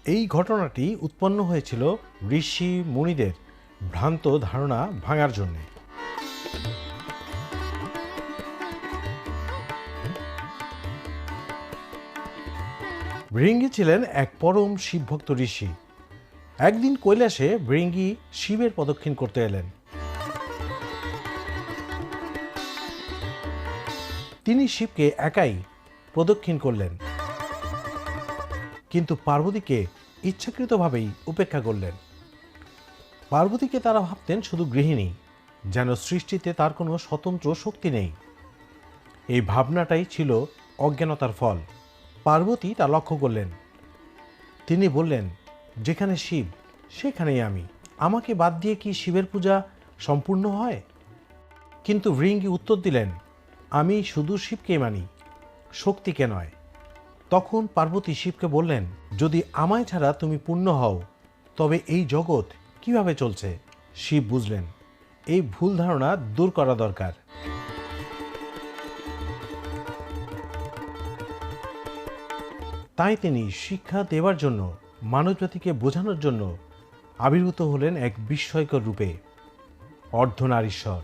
এই ঘটনাটি উৎপন্ন হয়েছিল ঋষি মুনিদের ভ্রান্ত ধারণা ভাঙার জন্য। ভৃঙ্গি ছিলেন এক পরম শিবভক্ত ঋষি। একদিন কৈলাসে ভৃঙ্গি শিবের প্রদক্ষিণ করতে এলেন। তিনি শিবকে একাই প্রদক্ষিণ করলেন, কিন্তু পার্বতীকে ইচ্ছাকৃতভাবেই উপেক্ষা করলেন। পার্বতীকে তারা ভাবতেন শুধু গৃহিণী, যেন সৃষ্টিতে তার কোনো স্বতন্ত্র শক্তি নেই। এই ভাবনাটাই ছিল অজ্ঞানতার ফল। পার্বতী তা লক্ষ্য করলেন। তিনি বললেন, যেখানে শিব সেখানেই আমি, আমাকে বাদ দিয়ে কি শিবের পূজা সম্পূর্ণ হয়? কিন্তু ভৃঙ্গি উত্তর দিলেন, আমি শুধু শিবকেই মানি, শক্তিকে নয়। তখন পার্বতী শিবকে বললেন, যদি আমায় ছাড়া তুমি পূর্ণ হও, তবে এই জগৎ কিভাবে চলছে? শিব বুঝলেন এই ভুল ধারণা দূর করা দরকার। তাই তিনি শিক্ষা দেওয়ার জন্য, মানবজাতিকে বোঝানোর জন্য আবির্ভূত হলেন এক বিস্ময়কর রূপে, অর্ধনারীশ্বর।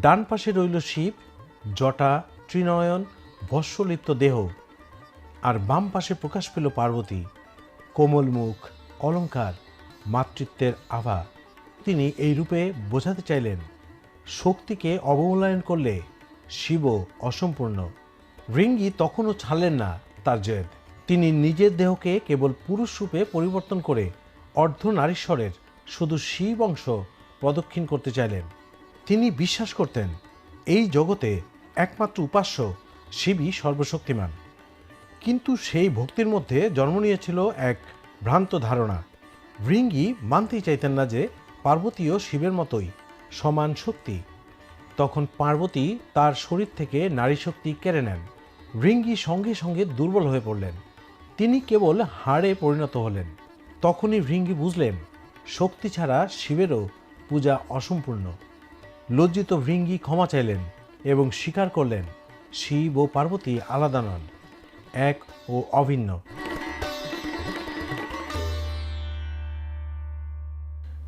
ডান পাশে রইল শিব, জটা, ত্রিনয়ন, ভস্মলিপ্ত দেহ, আর বাম পাশে প্রকাশ পেল পার্বতী, কোমল মুখ, অলঙ্কার, মাতৃত্বের আভা। তিনি এই রূপে বোঝাতে চাইলেন, শক্তিকে অবমূল্যায়ন করলে শিবও অসম্পূর্ণ। ভৃঙ্গি তখনও ছাড়লেন না তার জেদ। তিনি নিজের দেহকে কেবল পুরুষ রূপে পরিবর্তন করে অর্ধনারীশ্বরের শুধু শিব অংশ প্রদক্ষিণ করতে চাইলেন। তিনি বিশ্বাস করতেন এই জগতে একমাত্র উপাস্য শিবই সর্বশক্তিমান। কিন্তু সেই ভক্তির মধ্যে জন্ম নিয়েছিল এক ভ্রান্ত ধারণা। ভৃঙ্গি মানতেই চাইতেন না যে পার্বতীও শিবের মতোই সমান শক্তি। তখন পার্বতী তার শরীর থেকে নারী শক্তি কেড়ে নেন। ভৃঙ্গি সঙ্গে সঙ্গে দুর্বল হয়ে পড়লেন। তিনি কেবল হাড়ে পরিণত হলেন। তখনই ভৃঙ্গি বুঝলেন, শক্তি ছাড়া শিবেরও পূজা অসম্পূর্ণ। লজ্জিত ভৃঙ্গি ক্ষমা চাইলেন এবং স্বীকার করলেন, শিব ও পার্বতী আলাদা নন, এক ও অভিন্ন।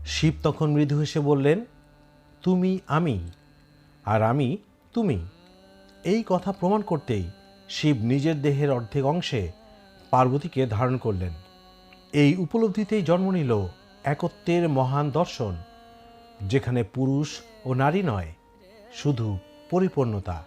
শিব তখন মৃদু হেসে বললেন, তুমি আমি, আর আমি তুমি। এই কথা প্রমাণ করতেই শিব নিজের দেহের অর্ধেক অংশে পার্বতীকে ধারণ করলেন। এই উপলব্ধিতেই জন্ম নিল একত্বের মহান দর্শন, যেখানে পুরুষ ও নারী নয়, শুধু পরিপূর্ণতা।